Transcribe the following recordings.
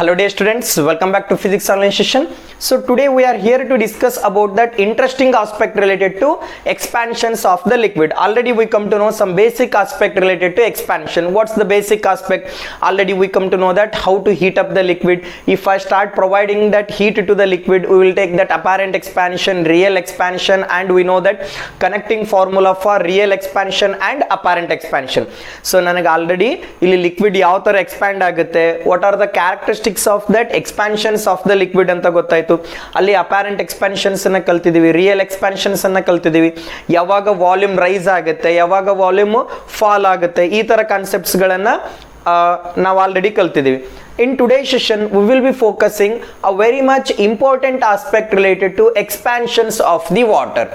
Hello dear students, welcome back to physics online session. So today we are here to discuss about that interesting aspect related to expansions of the liquid. Already we come to know some basic aspect related to expansion. What's the basic aspect? Already we come to know that how to heat up the liquid. If I start providing that heat to the liquid, we will take that apparent expansion, real expansion, and we know that connecting formula for real expansion and apparent expansion. So ನನಗೆ already ಇಲ್ಲಿ liquid ಯಾವ ತರ expand ಆಗುತ್ತೆ, what are the characteristics of that expansions of the liquid ಅಂತ ಗೊತ್ತಾಯ್ತು. ಅಲ್ಲಿ apparent expansions ಅನ್ನ ಕಲ್ತಿದೀವಿ, real expansions ಅನ್ನ ಕಲ್ತಿದೀವಿ, ಯಾವಾಗ ವಾಲ್ಯೂಮ್ ರೈಸ್ ಆಗುತ್ತೆ, ಯಾವಾಗ ವಾಲ್ಯೂಮ್ ಫಾಲ್ ಆಗುತ್ತೆ, ಈ ತರ ಕಾನ್ಸೆಪ್ಟ್ಸ್ ಗಳನ್ನ ನಾವು already ಕಲ್ತಿದೀವಿ. In today's session we will be focusing a very much important aspect related to expansions of the water.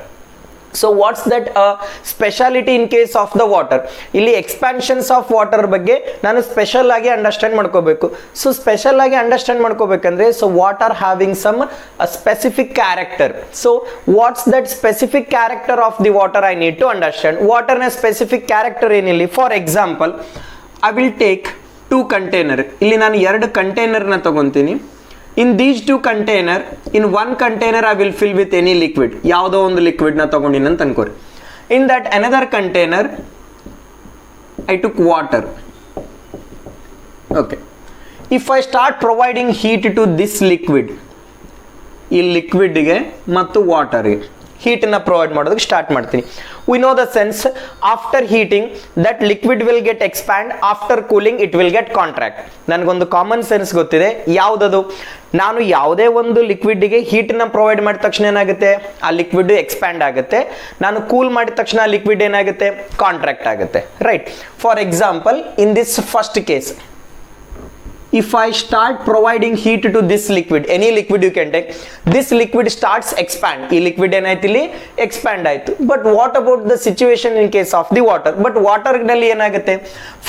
So what's that speciality in case of the water? ಇಲ್ಲಿ expansions of water ಬಗ್ಗೆ ನಾನು special ಆಗಿ understand ಮಾಡ್ಕೋಬೇಕು. So special ಆಗಿ understand ಮಾಡ್ಕೋಬೇಕಂದ್ರೆ so water having some specific character. So what's that specific character of the water I need to understand? Water ನ specific character ಏನಿಲ್ಲಿ? For example, I will take two container. ಇಲ್ಲಿ ನಾನು ಎರಡು container ನ ತಗೊಂತೀನಿ. In these two container, in one container I will fill with any liquid. ಯಾವುದೋ ಒಂದು liquid ನ ತಗೊಂಡಿನಿ ಅಂತ ಅನ್ಕೋರಿ. In that another container I took water. Okay. If I start providing heat to this liquid, ಈ liquid ಗೆ ಮತ್ತು water ಗೆ heat na provide ಮಾಡೋದಕ್ಕೆ ಸ್ಟಾರ್ಟ್ ಮಾಡ್ತೀನಿ. We know the sense, after heating that liquid will get expand, after cooling it will get contract. ನನಗೊಂದು common sense ಗೊತ್ತಿದೆ, ಯಾವುದದು? ನಾನು ಯಾವುದೇ ಒಂದು ಲಿಕ್ವಿಡ್ಗೆ ಹೀಟನ್ನ ಪ್ರೊವೈಡ್ ಮಾಡಿದ ತಕ್ಷಣ ಏನಾಗುತ್ತೆ, ಆ ಲಿಕ್ವಿಡ್ ಎಕ್ಸ್ಪ್ಯಾಂಡ್ ಆಗುತ್ತೆ. ನಾನು ಕೂಲ್ ಮಾಡಿದ ತಕ್ಷಣ ಆ ಲಿಕ್ವಿಡ್ ಏನಾಗುತ್ತೆ, ಕಾಂಟ್ರಾಕ್ಟ್ ಆಗುತ್ತೆ. Right. For example, in this first case, if I start providing heat to this liquid, any liquid you can take, this liquid starts expand. ಈ liquid ಏನಾಯ್ತು ಇಲ್ಲಿ expand ಆಯ್ತು. But what about the situation in case of the water? But water ನಲ್ಲಿ ಏನಾಗುತ್ತೆ?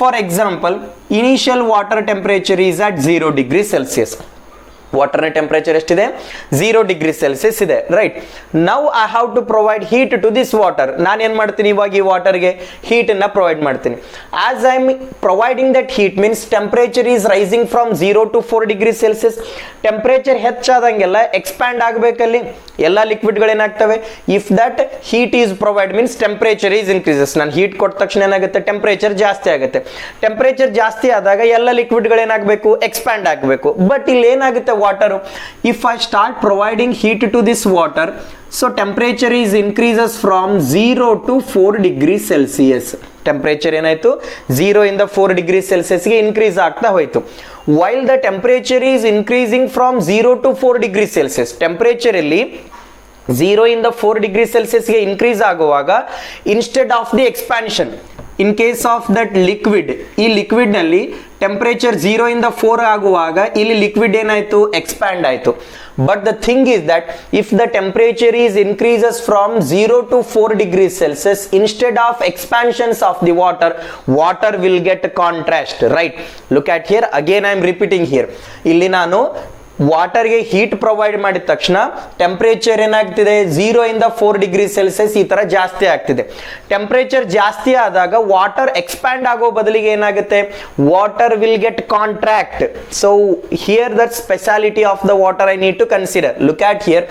For example, initial water temperature is at 0 degree Celsius. Water temperature ಎಷ್ಟಿದೆ? 0 degree Celsius ಇದೆ. Right. Now I have to provide heat to this water. ನಾನು ಏನು ಮಾಡ್ತೀನಿ, ಇವಾಗ ಈ ವಾಟರ್ಗೆ ಹೀಟನ್ನು ಪ್ರೊವೈಡ್ ಮಾಡ್ತೀನಿ. As I am providing that heat means temperature is rising from 0 to 4 degree Celsius. Temperature ಹೆಚ್ಚಾದಂಗೆಲ್ಲ ಎಕ್ಸ್ಪ್ಯಾಂಡ್ ಆಗಬೇಕಲ್ಲಿ ಎಲ್ಲ ಲಿಕ್ವಿಡ್ಗಳೇನಾಗ್ತವೆ. If that heat is provide means temperature is increases. ನಾನು ಹೀಟ್ ಕೊಟ್ಟ ತಕ್ಷಣ ಏನಾಗುತ್ತೆ, ಟೆಂಪರೇಚರ್ ಜಾಸ್ತಿ ಆಗುತ್ತೆ. ಟೆಂಪರೇಚರ್ ಜಾಸ್ತಿ ಆದಾಗ ಎಲ್ಲ ಲಿಕ್ವಿಡ್ಗಳೇನಾಗಬೇಕು, ಎಕ್ಸ್ಪ್ಯಾಂಡ್ ಆಗಬೇಕು. ಬಟ್ ಇಲ್ಲಿ ಏನಾಗುತ್ತೆ, water, if I start providing heat to this water, so temperature is increases from 0 to 4 degrees Celsius. Temperature ಏನಾಯ್ತು, 0 ಇಂದ 4 ಡಿಗ್ರಿ ಸೆಲ್ಸಿಯಸ್ಗೆ ಇನ್ಕ್ರೀಸ್ ಆಗ್ತಾ ಹೋಯ್ತು. while the temperature is increasing from 0 to 4 degree Celsius, temperature ಇಲ್ಲಿ 0 ಇಂದ 4 degree ಸೆಲ್ಸಿಯಸ್ಗೆ increase ಆಗುವಾಗ, instead of the expansion, in case of that liquid, ಈ ಲಿಕ್ವಿಡ್ ನಲ್ಲಿ ಟೆಂಪರೇಚರ್ 0 ಇಂದ 4 ಆಗುವಾಗ ಇಲ್ಲಿ ಲಿಕ್ವಿಡ್ ಏನಾಯ್ತು, ಎಕ್ಸ್ಪ್ಯಾಂಡ್ ಆಯ್ತು. But the thing is that if the temperature is increases from 0 to 4 degree Celsius, instead of expansions of the water will get contrast. Right. Look at here, again I am repeating here. ಇಲ್ಲಿ ನಾನು ವಾಟರ್ಗೆ heat provide ಮಾಡಿದ ತಕ್ಷಣ temperature ಏನಾಗ್ತಿದೆ, 0 ಇಂದ 4 degree Celsius ಈ ತರ ಜಾಸ್ತಿ ಆಗ್ತಿದೆ. ಟೆಂಪರೇಚರ್ ಜಾಸ್ತಿ ಆದಾಗ ವಾಟರ್ ಎಕ್ಸ್ಪ್ಯಾಂಡ್ ಆಗೋ ಬದಲಿಗೆ ಏನಾಗುತ್ತೆ, water will get contract. So here that speciality of the water I need to consider. Look at here,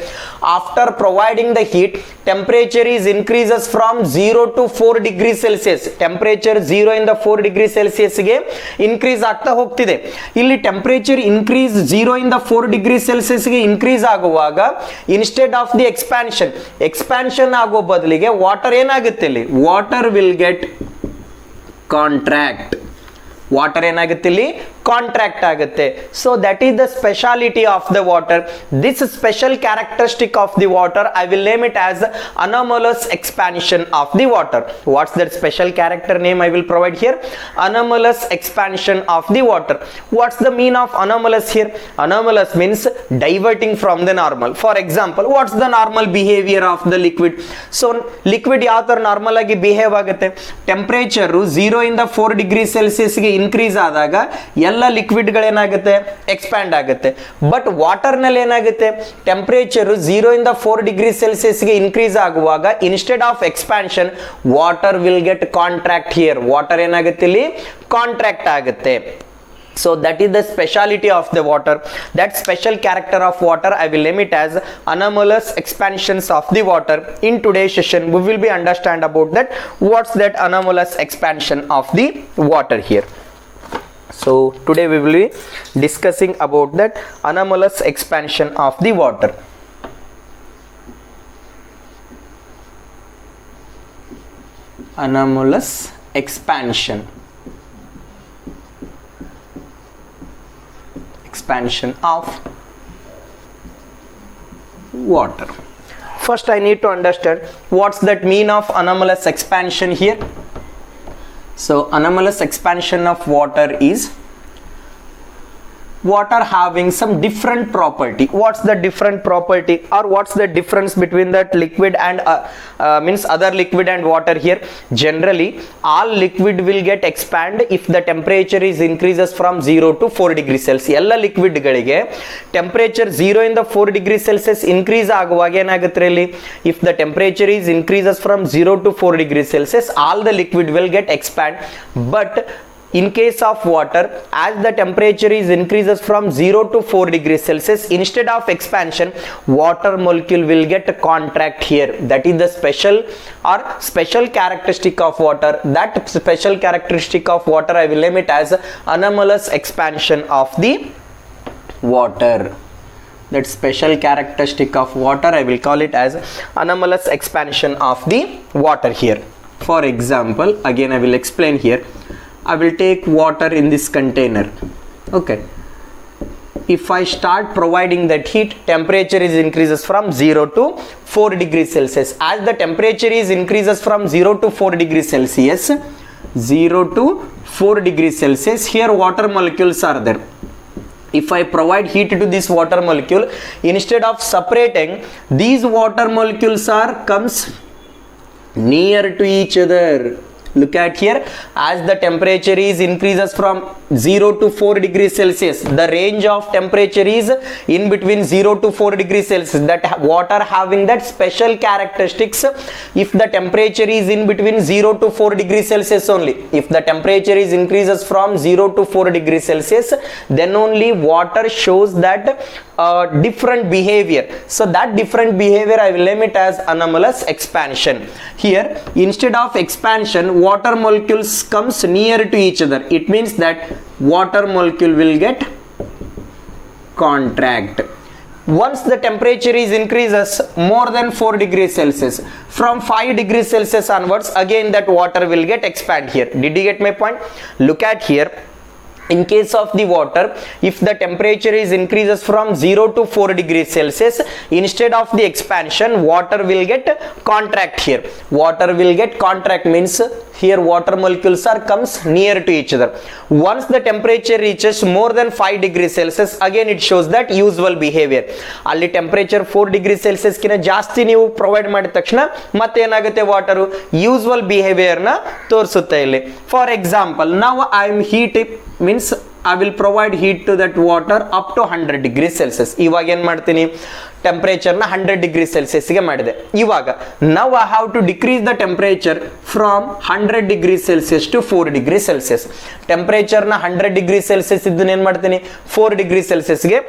after providing the heat temperature is increases from 0 to 4 degree Celsius. Temperature 0 ಇಂದ 4 degree ಸೆಲ್ಸಿಯಸ್ಗೆ increase ಆಗ್ತಾ ಹೋಗ್ತಿದೆ. ಇಲ್ಲಿ temperature increase 0 ಇಂದ 4 degree ಸೆಲ್ಸಿಯಸ್ಗೆ increase ಆಗುವಾಗ, instead of the expansion ಆಗೋ ಬದಲಿಗೆ ವಾಟರ್ ಏನಾಗುತ್ತೆ, ಇಲ್ಲಿ water will get contract. Water ಏನಾಗುತ್ತೆ, ಇಲ್ಲಿ ಕಾಂಟ್ರಾಕ್ಟ್ ಆಗುತ್ತೆ. So that is the speciality of the water. This special characteristic of the water I will name it as anomalous expansion of the water. What's that special character name I will provide here? Anomalous expansion of the water. What's the mean of anomalous here? Anomalous means diverting from the normal. For example, what's the normal behaviour of the liquid? So liquid ಯಾವ ತರ normal ಆಗಿ behave ಆಗುತ್ತೆ, temperature 0 ಇಂದ 4 degree ಸೆಲ್ಸಿಯಸ್ಗೆ increase ಆದಾಗ ಎಲ್ಲ liquid ಗಳೇನಾಗುತ್ತೆ, expand ಆಗುತ್ತೆ. But water ನಲ್ಲಿ ಏನಾಗುತ್ತೆ, ಟೆಂಪರೇಚರ್ 0 ಇಂದ 4 ಡಿಗ್ರಿ ಸೆಲ್ಸಿಯಸ್ಗೆ ಇನ್ಕ್ರೀಸ್ ಆಗುವಾಗ, instead of expansion water will get contract here. Water ಏನಾಗುತ್ತೆ, ಇಲ್ಲಿ ಕಾಂಟ್ರಾಕ್ಟ್ ಆಗುತ್ತೆ. So that is the speciality of the water. That special character of water I will name it as anomalous expansions of the water. In today's session we will be understand about that what's that anomalous expansion of the water here. So today we will be discussing about that anomalous expansion of the water. Anomalous expansion of water. First I need to understand what's that mean of anomalous expansion here. So anomalous expansion of water is water having some different property. What's the different property, or what's the difference between that liquid and means other liquid and water here? Generally all liquid will get expand if the temperature is increases from 0 to 4 degrees Celsius. ಎಲ್ಲ liquid ಗಳಿಗೆ temperature 0 ಇಂದ 4 degree Celsius increase ಆಗುವಾಗ ಏನಾಗುತ್ತೆ ಇಲ್ಲಿ, if the temperature is increases from 0 to 4 degree Celsius all the liquid will get expand. But in case of water, as the temperature is increases from 0 to 4 degrees Celsius, instead of expansion water molecule will get contract here. That is the special characteristic of water. That special characteristic of water I will name it as anomalous expansion of the water. That special characteristic of water I will call it as anomalous expansion of the water here. For example, again I will explain here. I will take water in this container. Okay, if I start providing that heat, temperature is increases from 0 to 4 degrees Celsius. As the temperature is increases from 0 to 4 degrees Celsius, 0 to 4 degrees Celsius, here water molecules are there. If I provide heat to this water molecule, instead of separating, these water molecules comes near to each other. Look at here, as the temperature is increases from 0 to 4 degrees Celsius, the range of temperature is in between 0 to 4 degrees Celsius. That water having that special characteristics. If the temperature is in between 0 to 4 degrees Celsius only, if the temperature is increases from 0 to 4 degrees Celsius, then only water shows that different behavior. So that different behavior I will name it as anomalous expansion. Here instead of expansion, water molecules comes near to each other. It means that water molecule will get contract. Once the temperature is increases more than 4 degrees Celsius, from 5 degrees Celsius onwards, again that water will get expand here. Did you get my point? Look at here. In case of the water, if the temperature is increases from 0 to 4 degrees Celsius, instead of the expansion, water will get contract here. Water will get contract means here water molecules comes near to each other. Once the temperature reaches more than 5 degrees Celsius, again it shows that usual behavior. ಅಲ್ಲಿ temperature 4 degree Celsius ಕಿಂತ ಜಾಸ್ತಿ ನೀವು provide ಮಾಡಿದ ತಕ್ಷಣ ಮತ್ತೇನಾಗುತ್ತೆ, water usual ಬಿಹೇವಿಯರ್ನ ತೋರಿಸುತ್ತೆ ಇಲ್ಲಿ. For example, ನಾವು I am heat means I will provide heat to that water up to 100 degrees Celsius. ಇವಾಗ ಏನು ಮಾಡ್ತೀನಿ, ಟೆಂಪರೇಚರ್ನ 100 degrees Celsiusಗೆ ಮಾಡಿದೆ. ಇವಾಗ now I have to decrease the temperature from 100 degrees Celsius to 4 degrees Celsius. ಟೆಂಪರೇಚರ್ನ 100 degrees Celsius ಇದನ್ನ ಏನು ಮಾಡ್ತೀನಿ, 4 degrees Celsiusಗೆ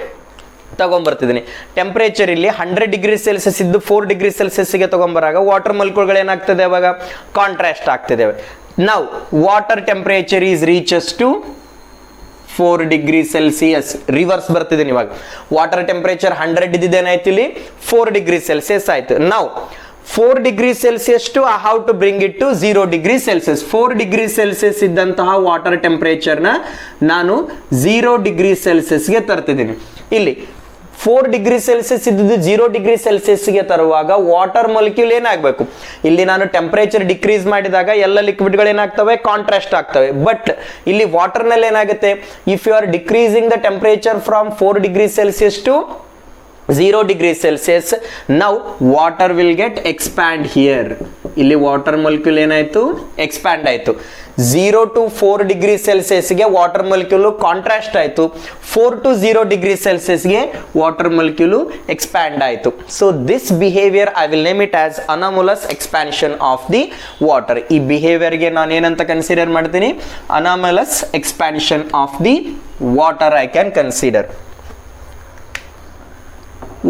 ತಗೊಂಡ್ಬರ್ತಿದ್ದೀನಿ. Temperature ಇಲ್ಲಿ 100 degree Celsius ಇದ್ದು 4 ಡಿಗ್ರಿ ಸೆಲ್ಸಿಯಸ್ಗೆ ತಗೊಂಬರಾಗ ವಾಟರ್ ಮಾಲಿಕ್ಯೂಲ್ಗಳು ಏನಾಗ್ತದೆ, ಅವಾಗ ಕಾಂಟ್ರಾಸ್ಟ್ ಆಗ್ತಿದೆ. ನಾವು water temperature is reaches to 4 degree Celsius. Reverse ಬರ್ತಿದ್ದೀನಿ, ಇವಾಗ ವಾಟರ್ ಟೆಂಪರೇಚರ್ 100 ಇದ್ದೇನಾಯ್ತು, ಇಲ್ಲಿ 4 ಡಿಗ್ರಿ ಸೆಲ್ಸಿಯಸ್ ಆಯ್ತು. ನಾವು 4 degree Celsius to I have to bring it to 0 degree Celsius. 4 degree Celsius ಇದ್ದಂತಹ ವಾಟರ್ ಟೆಂಪರೇಚರ್ನ ನಾನು 0 ಡಿಗ್ರಿ ಸೆಲ್ಸಿಯಸ್ಗೆ ತರ್ತಿದ್ದೀನಿ. ಇಲ್ಲಿ 4 ಡಿಗ್ರಿ ಸೆಲ್ಸಿಯಸ್ ಇದ್ದು 0 ಡಿಗ್ರಿ ಸೆಲ್ಸಿಯಸ್ಗೆ ತರುವಾಗ ವಾಟರ್ ಮಾಲಿಕ್ಯೂಲ್ ಏನಾಗಬೇಕು, ಇಲ್ಲಿ ನಾನು ಟೆಂಪರೇಚರ್ ಡಿಕ್ರೀಸ್ ಮಾಡಿದಾಗ ಎಲ್ಲ ಲಿಕ್ವಿಡ್ಗಳು ಏನಾಗ್ತವೆ, ಕಾಂಟ್ರಾಸ್ಟ್ ಆಗ್ತವೆ. ಬಟ್ ಇಲ್ಲಿ ವಾಟರ್ನಲ್ಲಿ ಏನಾಗುತ್ತೆ, if you are decreasing the temperature from 4 degree Celsius to 0 degree Celsius. Now water will get expand here. ಇಲ್ಲಿ ವಾಟರ್ ಮಾಲಿಕ್ಯೂಲ್ ಏನಾಯ್ತು, ಎಕ್ಸ್ಪ್ಯಾಂಡ್ ಆಯ್ತು. 0 to 4 degree Celsius ಗೆ ವಾಟರ್ ಮಾಲಿಕ್ಯೂಲ್ ಕಾಂಟ್ರಾಸ್ಟ್ ಆಯ್ತು. 4 to 0 degree Celsius ಗೆ water molecule expand ಆಯ್ತು. So this behaviour I will name it as anomalous expansion of the water. ಈ ಬಿಹೇವಿಯರ್ಗೆ ನಾನು ಏನಂತ ಕನ್ಸಿಡರ್ ಮಾಡ್ತೀನಿ, anomalous expansion of the water I can consider.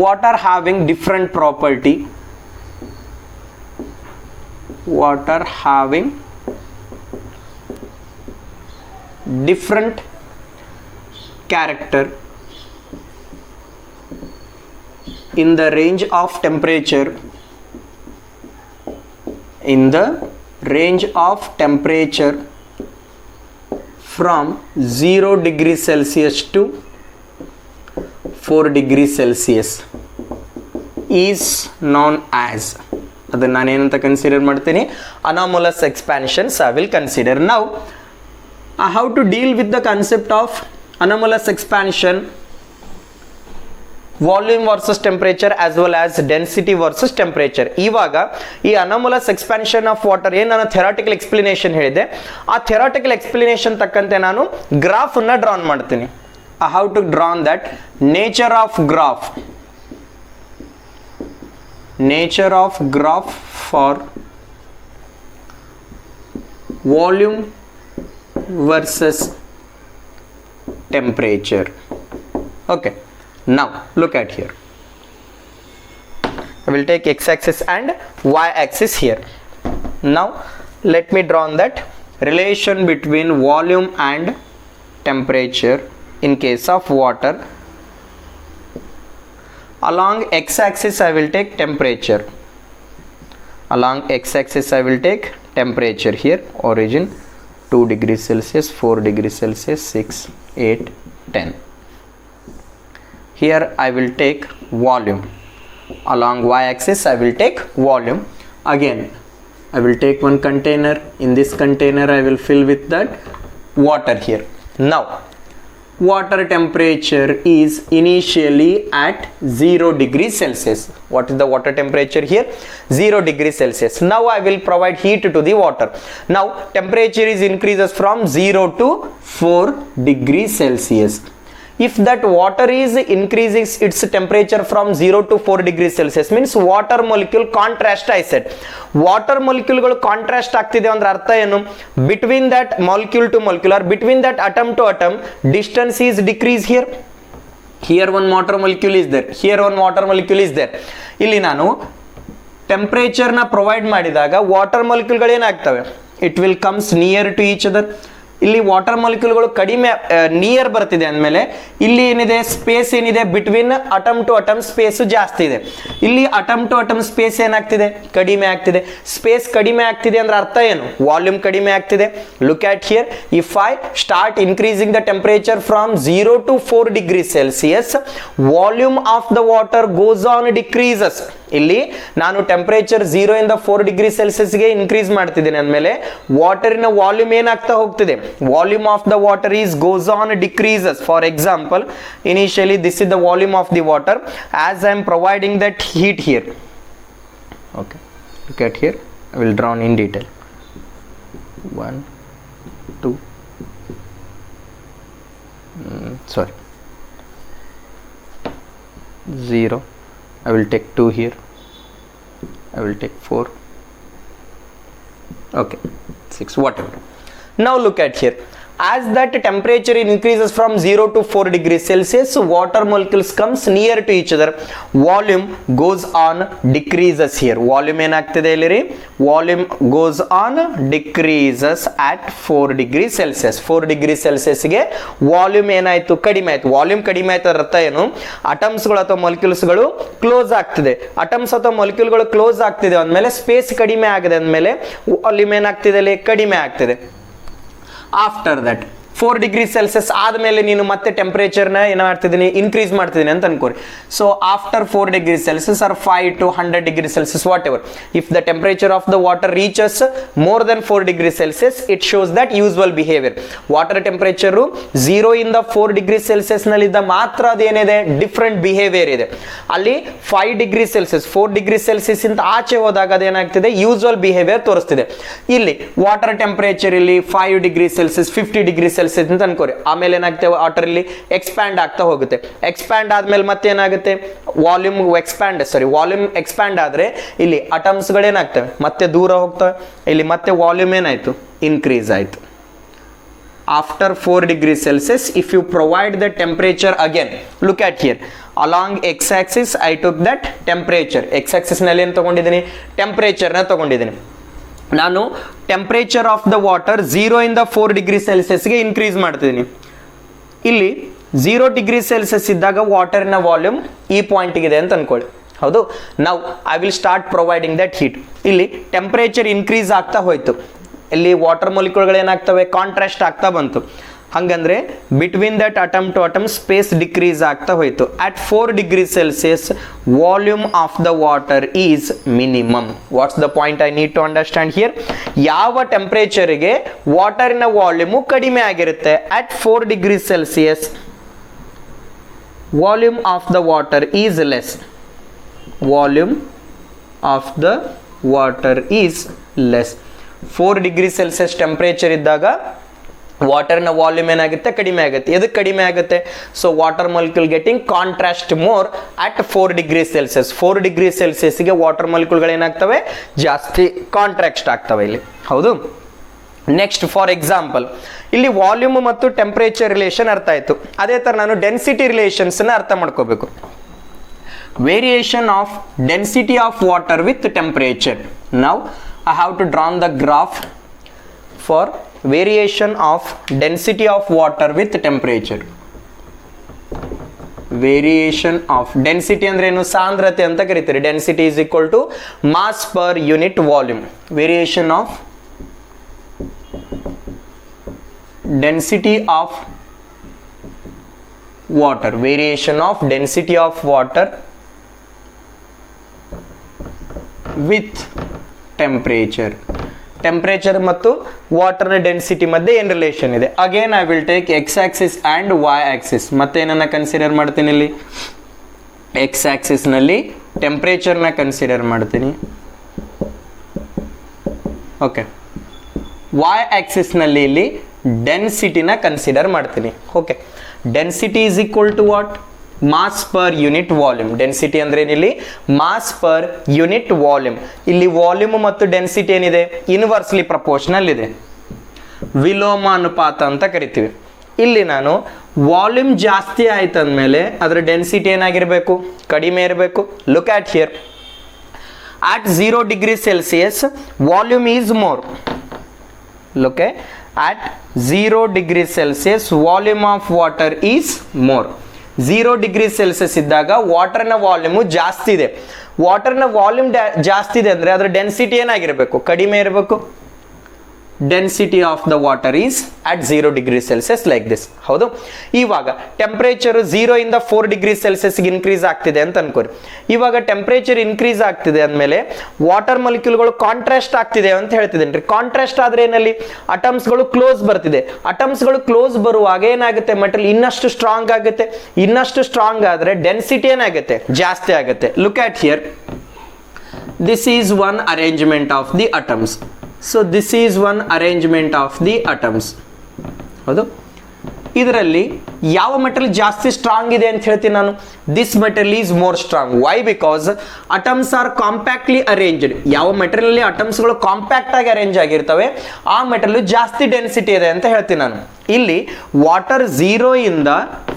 Water having different property, water having different character in the range of temperature, in the range of temperature from 0 degree Celsius to 4 degree Celsius is known as, ಅದನ್ನು ನಾನು ಏನಂತ consider ಮಾಡ್ತೀನಿ, anomalous expansions I will consider. Now how to deal with the concept of anomalous expansion, volume versus temperature as well as density versus temperature. ಇವಾಗ ಈ anomalous expansion of water ಏನು ನಾನು theoretical explanation ಹೇಳಿದೆ, ಆ theoretical explanation ತಕ್ಕಂತೆ ನಾನು ಗ್ರಾಫನ್ನು drawn ಮಾಡ್ತೀನಿ. How to draw that? Nature of graph, nature of graph for volume versus temperature. Okay, now look at here. I will take x-axis and y-axis here. Now let me draw that relation between volume and temperature in case of water. Along x-axis I will take temperature, along x-axis I will take temperature here, origin 2 degrees Celsius, 4 degrees Celsius, 6, 8, 10. Here I will take volume, along y-axis I will take volume. Again I will take one container, in this container I will fill with that water here. Now water temperature is initially at 0 degrees Celsius. What is the water temperature here? 0 degrees Celsius. Now I will provide heat to the water. Now temperature is increases from 0 to 4 degrees Celsius. If that water is increasing its temperature from 0 to 4 degrees Celsius means water molecule contrast. I said water molecule ಗಳು contrast ಆಗ್ತಿದೆ ಅಂದ್ರೆ ಅರ್ಥ ಏನು, between that molecule to molecule or between that atom to atom distance is decrease. Here one water molecule is there, here one water molecule is there. ಇಲ್ಲಿ ನಾನು temperature ನ provide ಮಾಡಿದಾಗ water molecule ಗಳು ಏನಾಗ್ತವೆ, it will comes near to each other. ಇಲ್ಲಿ water ಮಾಲಿಕ್ಯೂಲ್ಗಳು ಕಡಿಮೆ near ಬರ್ತಿದೆ ಅಂದಮೇಲೆ ಇಲ್ಲಿ ಏನಿದೆ, ಸ್ಪೇಸ್ ಏನಿದೆ between atom to atom space ಜಾಸ್ತಿ ಇದೆ. ಇಲ್ಲಿ ಅಟಮ್ ಟು ಅಟಮ್ ಸ್ಪೇಸ್ ಏನಾಗ್ತಿದೆ, ಕಡಿಮೆ ಆಗ್ತಿದೆ. ಸ್ಪೇಸ್ ಕಡಿಮೆ ಆಗ್ತಿದೆ ಅಂದ್ರೆ ಅರ್ಥ ಏನು, ವಾಲ್ಯೂಮ್ ಕಡಿಮೆ ಆಗ್ತಿದೆ. Look at here, if I start increasing the temperature from 0 to 4 degree Celsius, volume of the water goes on decreases. ಇಲ್ಲಿ ನಾನು ಟೆಂಪರೇಚರ್ 0 ಇಂದ 4 ಡಿಗ್ರಿ ಸೆಲ್ಸಿಯಸ್ಗೆ ಇನ್ಕ್ರೀಸ್ ಮಾಡ್ತಿದ್ದೀನಿ ಅಂದಮೇಲೆ ವಾಟರಿನ ವಾಲ್ಯೂಮ್ ಏನಾಗ್ತಾ ಹೋಗ್ತಿದೆ, volume of the water is goes on decreases. For example, initially this is the volume of the water as I am providing that heat here. Okay, look at here, I will draw in detail. 1 2 sorry 0, I will take 2 here, I will take 4, okay 6, whatever. Now look at here, as that temperature increases from 0 to 4 degrees Celsius, water molecules comes near to each other, volume goes on decreases. Here volume ಏನಾಗ್ತಿದೆ ಇಲ್ಲಿ ರೀ, volume goes on decreases at 4 degrees Celsius. 4 degrees Celsius ಗೆ volume ಏನಾಯ್ತು, ಕಡಿಮೆ ಆಯ್ತು. Volume ಕಡಿಮೆ ಆಯ್ತು ಅರ್ಥ ಏನು, ಅಟಮ್ಸ್ಗಳು ಅಥವಾ ಮಾಲಿಕ್ಯೂಲ್ಸ್ಗಳು ಕ್ಲೋಸ್ ಆಗ್ತಿದೆ. ಅಟಮ್ಸ್ ಅಥವಾ ಮಾಲಿಕ್ಯೂಲ್ಗಳು ಕ್ಲೋಸ್ ಆಗ್ತಿದೆ ಅಂದಮೇಲೆ ಸ್ಪೇಸ್ ಕಡಿಮೆ ಆಗಿದೆ ಅಂದಮೇಲೆ ವಾಲ್ಯೂಮ್ ಏನಾಗ್ತಿದೆ, ಅಲ್ಲಿ ಕಡಿಮೆ ಆಗ್ತಿದೆ. After that 4 ಡಿಗ್ರಿ ಸೆಲ್ಸಿಯಸ್ ಆದಮೇಲೆ ನೀನು ಮತ್ತೆ ಟೆಂಪರೇಚರ್ನ ಏನು ಮಾಡ್ತಿದ್ದೀನಿ, ಇನ್ಕ್ರೀಸ್ ಮಾಡ್ತಿದ್ದೀನಿ ಅಂತ ಅನ್ಕೋರಿ. So after 4 degree Celsius or 5 to 100 degree Celsius whatever, if the temperature of the water reaches more than 4 degree Celsius it shows that usual behaviour. Water temperature 0 ಇಂದ 4 degree Celsius ನಲ್ಲಿದ್ದ ಮಾತ್ರ ಅದೇನಿದೆ, different behaviour ಇದೆ. ಅಲ್ಲಿ 5 degree Celsius 4 degree Celsius ಇಂದ ಆಚೆ ಹೋದಾಗ ಅದೇನಾಗ್ತಿದೆ, usual behaviour ತೋರಿಸ್ತಿದೆ. ಇಲ್ಲಿ water temperature ಇಲ್ಲಿ 5 degree Celsius 50 degree Celsius ಅಂತ ಅನ್ಕೋರಿ. ಆಮೇಲೆ ಏನಾಗುತ್ತೆ, ವಾಟರ್ ಇಲ್ಲಿ ಎಕ್ಸ್ಪ್ಯಾಂಡ್ ಆಗ್ತಾ ಹೋಗುತ್ತೆ. ಎಕ್ಸ್ಪ್ಯಾಂಡ್ ಆದ್ಮೇಲೆ ಮತ್ತೆ ಏನಾಗುತ್ತೆ, ವಾಲ್ಯೂಮ್ ಎಕ್ಸ್ಪ್ಯಾಂಡ್ ಆದ್ರೆ ಇಲ್ಲಿ ಅಟಮ್ಸ್ ಗಳೇನಾಗ್ತವೆ, ಮತ್ತೆ ದೂರ ಹೋಗ್ತವೆ. ಇಲ್ಲಿ ಮತ್ತೆ ವಾಲ್ಯೂಮ್ ಏನಾಯ್ತು, ಇನ್ಕ್ರೀಸ್ ಆಯ್ತು. After 4 degree Celsius, if you provide the temperature again, look at here, along x-axis I took that temperature. x-axis ನಲ್ಲಿ ಏನು ತಗೊಂಡಿದ್ದೀನಿ, ಟೆಂಪರೇಚರ್ನ ತಗೊಂಡಿದ್ದೀನಿ. ನಾನು ಟೆಂಪರೇಚರ್ ಆಫ್ ದ ವಾಟರ್ 0 ಇಂದ 4 ಡಿಗ್ರಿ ಸೆಲ್ಸಿಯಸ್ಗೆ ಇನ್ಕ್ರೀಸ್ ಮಾಡ್ತಿದ್ದೀನಿ. ಇಲ್ಲಿ 0 ಡಿಗ್ರಿ ಸೆಲ್ಸಿಯಸ್ ಇದ್ದಾಗ ವಾಟರ್ನ ವಾಲ್ಯೂಮ್ ಈ ಪಾಯಿಂಟ್ಗಿದೆ ಅಂತ ಅನ್ಕೊಳ್ಳಿ. ಹೌದು, ನಾವು I will start providing that heat. ಇಲ್ಲಿ ಟೆಂಪರೇಚರ್ ಇನ್ಕ್ರೀಸ್ ಆಗ್ತಾ ಹೋಯ್ತು. ಇಲ್ಲಿ ವಾಟರ್ ಮಾಲಿಕ್ಯೂಲ್ಗಳು ಏನಾಗ್ತವೆ, ಕಾಂಟ್ರಾಸ್ಟ್ ಆಗ್ತಾ ಬಂತು. ಹಂಗಂದ್ರೆ between that atom to atom space decrease ಆಗ್ತಾ ಹೋಯ್ತು. At 4 degree Celsius volume of the water is minimum. What's the point I need to understand here? ಯಾವ ಟೆಂಪರೇಚರ್ಗೆ ವಾಟರಿನ ವಾಲ್ಯೂಮು ಕಡಿಮೆ ಆಗಿರುತ್ತೆ, at 4 degree Celsius volume of the water is less. Volume of the water is less. 4 degree Celsius temperature ಇದ್ದಾಗ ವಾಟರ್ನ volume ಏನಾಗುತ್ತೆ, ಕಡಿಮೆ ಆಗುತ್ತೆ. ಎದಕ್ಕೆ ಕಡಿಮೆ ಆಗುತ್ತೆ? So water molecule getting contrast more at 4 degree Celsius. 4 degree ಸೆಲ್ಸಿಯಸ್ಗೆ ವಾಟರ್ ಮಾಲಿಕ್ಯೂಲ್ಗಳು ಏನಾಗ್ತವೆ, ಜಾಸ್ತಿ ಕಾಂಟ್ರಾಕ್ಟ್ ಆಗ್ತವೆ ಇಲ್ಲಿ. ಹೌದು. ನೆಕ್ಸ್ಟ್ ಫಾರ್ ಎಕ್ಸಾಂಪಲ್, ಇಲ್ಲಿ ವಾಲ್ಯೂಮ್ ಮತ್ತು ಟೆಂಪರೇಚರ್ ರಿಲೇಷನ್ ಅರ್ಥ ಆಯ್ತು. ಅದೇ ತರ ನಾನು ಡೆನ್ಸಿಟಿ ರಿಲೇಷನ್ಸ್ ಅರ್ಥ ಮಾಡ್ಕೋಬೇಕು. Variation of density of water with temperature. Now I have to draw the graph for variation of density of water with temperature. Variation of density ಅಂದ್ರೆ ಏನು, ಸಾಂದ್ರತೆ ಅಂತ ಕರೀತಾರೆ. Density is equal to mass per unit volume. Variation of density of water. Variation of density of water with temperature. Temperature ಮತ್ತು ವಾಟರ್ನ density ಮಧ್ಯೆ ಏನು relation ಇದೆ? Again I will take X axis and Y axis. ಮತ್ತೆ ಏನನ್ನ consider ಮಾಡ್ತೀನಿ ಇಲ್ಲಿ, X ಆಕ್ಸಿಸ್ನಲ್ಲಿ ಟೆಂಪರೇಚರ್ನ ಕನ್ಸಿಡರ್ ಮಾಡ್ತೀನಿ. ಓಕೆ, ವೈ ಆಕ್ಸಿಸ್ನಲ್ಲಿ ಇಲ್ಲಿ ಡೆನ್ಸಿಟಿನ ಕನ್ಸಿಡರ್ ಮಾಡ್ತೀನಿ. Okay, density is equal to what, mass per unit volume. Density ಅಂದ್ರೆ ಏನಿಲ್ಲಿ, ಮಾಸ್ ಪರ್ ಯೂನಿಟ್ ವಾಲ್ಯೂಮ್. ಇಲ್ಲಿ ವಾಲ್ಯೂಮ್ ಮತ್ತು ಡೆನ್ಸಿಟಿ ಏನಿದೆ, ಇನ್ವರ್ಸ್ಲಿ ಪ್ರಪೋರ್ಷನಲ್ ಇದೆ, ವಿಲೋಮ ಅನುಪಾತ ಅಂತ ಕರಿತೀವಿ. ಇಲ್ಲಿ ನಾನು ವಾಲ್ಯೂಮ್ ಜಾಸ್ತಿ ಆಯ್ತು ಅಂದಮೇಲೆ ಅದರ ಡೆನ್ಸಿಟಿ ಏನಾಗಿರಬೇಕು, ಕಡಿಮೆ ಇರಬೇಕು. Look at here, at 0 degree Celsius volume is more. Look at 0 degree Celsius volume of water is more. 0 degree Celsius ಇದ್ದಾಗ ವಾಟರ್ನ ವಾಲ್ಯೂಮು ಜಾಸ್ತಿ ಇದೆ. ವಾಟರ್ನ ವಾಲ್ಯೂಮ್ ಜಾಸ್ತಿ ಇದೆ ಅಂದರೆ ಅದರ ಡೆನ್ಸಿಟಿ ಏನಾಗಿರಬೇಕು, ಕಡಿಮೆ ಇರಬೇಕು. Density of the water is at 0 degree Celsius like this. ಹೌದು, ಇವಾಗ ಟೆಂಪರೇಚರ್ 0 ಇಂದ 4 degree Celsius ಇನ್ಕ್ರೀಸ್ ಆಗ್ತಿದೆ ಅಂತ ಅನ್ಕೋರಿ. ಇವಾಗ ಟೆಂಪರೇಚರ್ ಇನ್ಕ್ರೀಸ್ ಆಗ್ತಿದೆ ಅಂದಮೇಲೆ ವಾಟರ್ ಮಾಲಿಕ್ಯೂಲ್ಗಳು ಕಾಂಟ್ರಾಸ್ಟ್ ಆಗ್ತಿದೆ ಅಂತ ಹೇಳ್ತಿದ್ದೇನೆ. ಕಾಂಟ್ರಾಸ್ಟ್ ಆದ್ರೆ ಏನಲ್ಲಿ ಅಟಮ್ಸ್ಗಳು ಕ್ಲೋಸ್ ಬರ್ತಿದೆ. ಅಟಮ್ಸ್ಗಳು ಕ್ಲೋಸ್ ಬರುವಾಗ ಏನಾಗುತ್ತೆ, ಮೆಟೀರಿಯಲ್ ಇನ್ನಷ್ಟು ಸ್ಟ್ರಾಂಗ್ ಆಗುತ್ತೆ. ಇನ್ನಷ್ಟು ಸ್ಟ್ರಾಂಗ್ ಆದ್ರೆ ಡೆನ್ಸಿಟಿ ಏನಾಗುತ್ತೆ, ಜಾಸ್ತಿ ಆಗುತ್ತೆ. Look at here, this is one arrangement of the atoms. So this is one arrangement of the atoms. ಹೌದು, ಇದರಲ್ಲಿ ಯಾವ ಮೆಟೀರಿಯಲ್ ಜಾಸ್ತಿ ಸ್ಟ್ರಾಂಗ್ ಇದೆ ಅಂತ ಹೇಳ್ತೀನಿ ನಾನು. This material is more strong. Why? Because atoms are compactly arranged. ಯಾವ material ಅಲ್ಲಿ ಅಟಮ್ಸ್ಗಳು ಕಾಂಪ್ಯಾಕ್ಟ್ ಆಗಿ ಅರೇಂಜ್ ಆಗಿರ್ತವೆ ಆ ಮೆಟೀರಿಯಲ್ ಜಾಸ್ತಿ ಡೆನ್ಸಿಟಿ ಇದೆ ಅಂತ ಹೇಳ್ತೀನಿ ನಾನು. ಇಲ್ಲಿ ವಾಟರ್ 0 ಇಂದ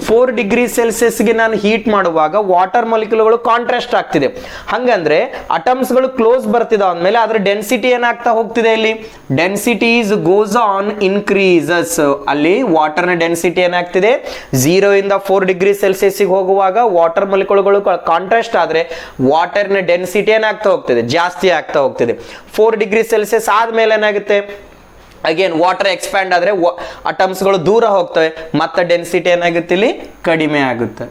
4 degree Celsiusಗೆ ನಾನು ಹೀಟ್ ಮಾಡುವಾಗ ವಾಟರ್ ಮಾಲಿಕ್ಯೂಲ್ಗಳು ಕಾಂಟ್ರಾಸ್ಟ್ ಆಗ್ತಿದೆ. ಹಂಗಂದ್ರೆ ಅಟಮ್ಸ್ಗಳು ಕ್ಲೋಸ್ ಬರ್ತಿದೆ ಅಂದಮೇಲೆ ಅದರ ಡೆನ್ಸಿಟಿ ಏನಾಗ್ತಾ ಹೋಗ್ತಿದೆ, ಇಲ್ಲಿ density is goes on increases. ಅಲ್ಲಿ ವಾಟರ್ನ ಡೆನ್ಸಿಟಿ ಏನಾಗ್ತಿದೆ, 0 ಇಂದ 4 degree Celsiusಗೆ ಹೋಗುವಾಗ ವಾಟರ್ ಮಾಲಿಕ್ಯೂಲ್ಗಳು ಕಾಂಟ್ರಾಸ್ಟ್ ಆದ್ರೆ ವಾಟರ್ನ ಡೆನ್ಸಿಟಿ ಏನಾಗ್ತಾ ಹೋಗ್ತಿದೆ, ಜಾಸ್ತಿ ಆಗ್ತಾ ಹೋಗ್ತಿದೆ. 4 degree Celsius ಆದ್ಮೇಲೆ ಏನಾಗುತ್ತೆ, ಅಗೇನ್ ವಾಟರ್ ಎಕ್ಸ್ಪ್ಯಾಂಡ್ ಆದರೆ ಅಟಮ್ಸ್ಗಳು ದೂರ ಹೋಗ್ತವೆ, ಮತ್ತೆ ಡೆನ್ಸಿಟಿ ಏನಾಗುತ್ತೆ ಇಲ್ಲಿ ಕಡಿಮೆ ಆಗುತ್ತೆ.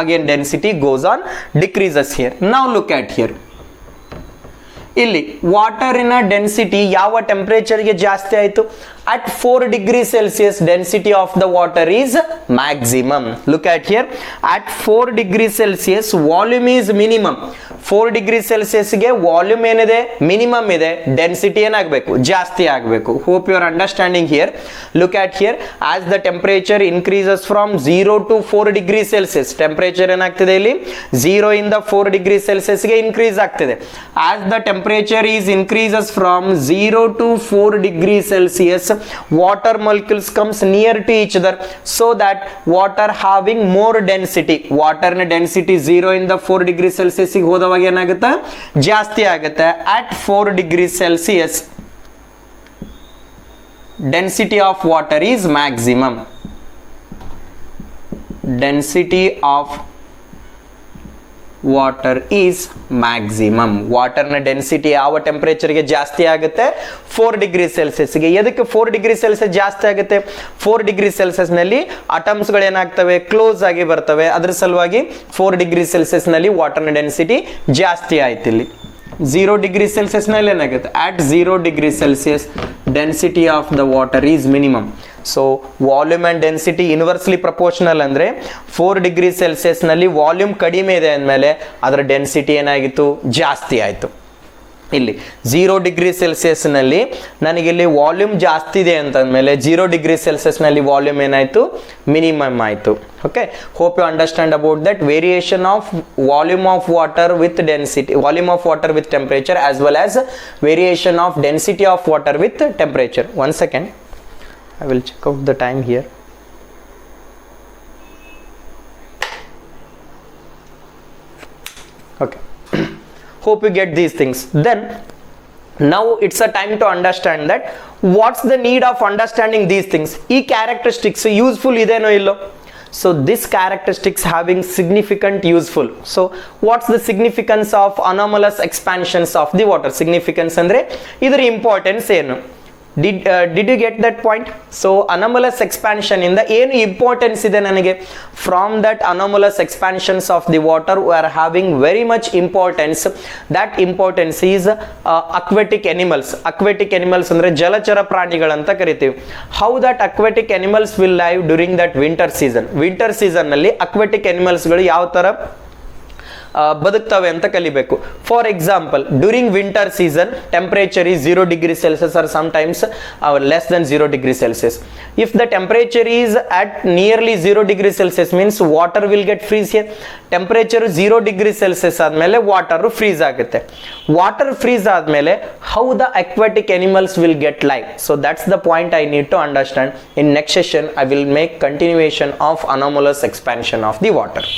Again density goes on decreases here. ನಾವು ಲುಕ್ ಆಟ್ ಹಿಯರ್, ಇಲ್ಲಿ ವಾಟರಿನ ಡೆನ್ಸಿಟಿ ಯಾವ ಟೆಂಪರೇಚರ್ಗೆ ಜಾಸ್ತಿ ಆಯಿತು? at 4 degrees Celsius density of the water is maximum. Look at here, at 4 degrees Celsius volume is minimum. 4 degrees Celsius ಗೆ ವಾಲ್ಯೂಮ್ ಏನಿದೆ minimum ಇದೆ, density ಏನಾಗಬೇಕು ಜಾಸ್ತಿ ಆಗಬೇಕು. Hope you are understanding here. Look at here, as the temperature increases from 0 to 4 degrees Celsius, temperature ಏನಾಗ್ತಿದೆ ಇಲ್ಲಿ 0 ಇಂದ 4 degrees Celsius ಗೆ ಇನ್ಕ್ರೀಸ್ ಆಗ್ತಿದೆ. As the temperature is increases from 0 to 4 degrees Celsius, water molecules comes near to each other, so that water having more density, water na density 0 ಇಂದ 4 degree Celsius ಗೆ ಹೋದವಾಗ ಏನಾಗುತ್ತೆ ಜಾಸ್ತಿ ಆಗುತ್ತೆ. at 4 degrees Celsius density of water is maximum. density of water is maximum. ವಾಟರ್ನ density ಯಾವ ಟೆಂಪರೇಚರ್ಗೆ ಜಾಸ್ತಿ ಆಗುತ್ತೆ? 4 ಡಿಗ್ರಿ ಸೆಲ್ಸಿಯಸ್ಗೆ. ಎದಕ್ಕೆ 4 ಡಿಗ್ರಿ ಸೆಲ್ಸಿಯಸ್ ಜಾಸ್ತಿ ಆಗುತ್ತೆ? 4 ಡಿಗ್ರಿ ಸೆಲ್ಸಿಯಸ್ನಲ್ಲಿ ಅಟಮ್ಸ್ಗಳು ಏನಾಗ್ತವೆ ಕ್ಲೋಸ್ ಆಗಿ ಬರ್ತವೆ, ಅದ್ರ ಸಲುವಾಗಿ 4 ಡಿಗ್ರಿ ಸೆಲ್ಸಿಯಸ್ನಲ್ಲಿ ವಾಟರ್ನ ಡೆನ್ಸಿಟಿ ಜಾಸ್ತಿ ಆಯ್ತು. ಇಲ್ಲಿ 0 ಡಿಗ್ರಿ ಸೆಲ್ಸಿಯಸ್ನಲ್ಲಿ ಏನಾಗುತ್ತೆ? at 0 degree Celsius density of the water is minimum. So volume and density inversely proportional ಅಂದರೆ 4 ಡಿಗ್ರಿ ಸೆಲ್ಸಿಯಸ್ನಲ್ಲಿ ವಾಲ್ಯೂಮ್ ಕಡಿಮೆ ಇದೆ ಅಂದಮೇಲೆ ಅದರ ಡೆನ್ಸಿಟಿ ಏನಾಗಿತ್ತು ಜಾಸ್ತಿ ಆಯಿತು. ಇಲ್ಲಿ 0 ಡಿಗ್ರಿ ಸೆಲ್ಸಿಯಸ್ನಲ್ಲಿ ನನಗಿಲ್ಲಿ ವಾಲ್ಯೂಮ್ ಜಾಸ್ತಿ ಇದೆ ಅಂತಂದಮೇಲೆ 0 ಡಿಗ್ರಿ ಸೆಲ್ಸಿಯಸ್ನಲ್ಲಿ ವಾಲ್ಯೂಮ್ ಏನಾಯಿತು ಮಿನಿಮಮ್ ಆಯಿತು. Okay, hope you understand about that variation of volume of water with density, volume of water with temperature as well as variation of density of water with temperature. 1 second, I will check out the time here. Okay. Hope you get these things. Then now it's a time to understand that what's the need of understanding these things. E characteristics useful ideno illo? So this characteristics having significant useful. So what's the significance of anomalous expansions of the water? Significance andre idರ importance ಏನು? Did you get that point? So anomalous expansion ಇಂದ ಏನು importance ಇದೆ ನನಗೆ? From that anomalous expansions of the water we are having very much importance. That importance is aquatic animals. Aquatic animals ಅಂದ್ರೆ ಜಲಚರ ಪ್ರಾಣಿಗಳಂತ ಕರಿತೀವಿ. How that aquatic animals will live during that winter season. Winter season ನಲ್ಲಿ aquatic animals ಗಳು ಯಾವ ತರ ಬದುಕ್ತವೆ ಅಂತ ಕಲಿಬೇಕು. For example, during winter season temperature is 0 degree Celsius or sometimes less then 0 degree Celsius. If the temperature is at nearly 0 degree Celsius means water will get freeze here. Temperature 0 degree Celsius ಆದಮೇಲೆ water freeze ಆಗುತ್ತೆ. Water freeze ಆದಮೇಲೆ how the aquatic animals will get live. So that's the point I need to understand. In next session I will make continuation of anomalous expansion of the water.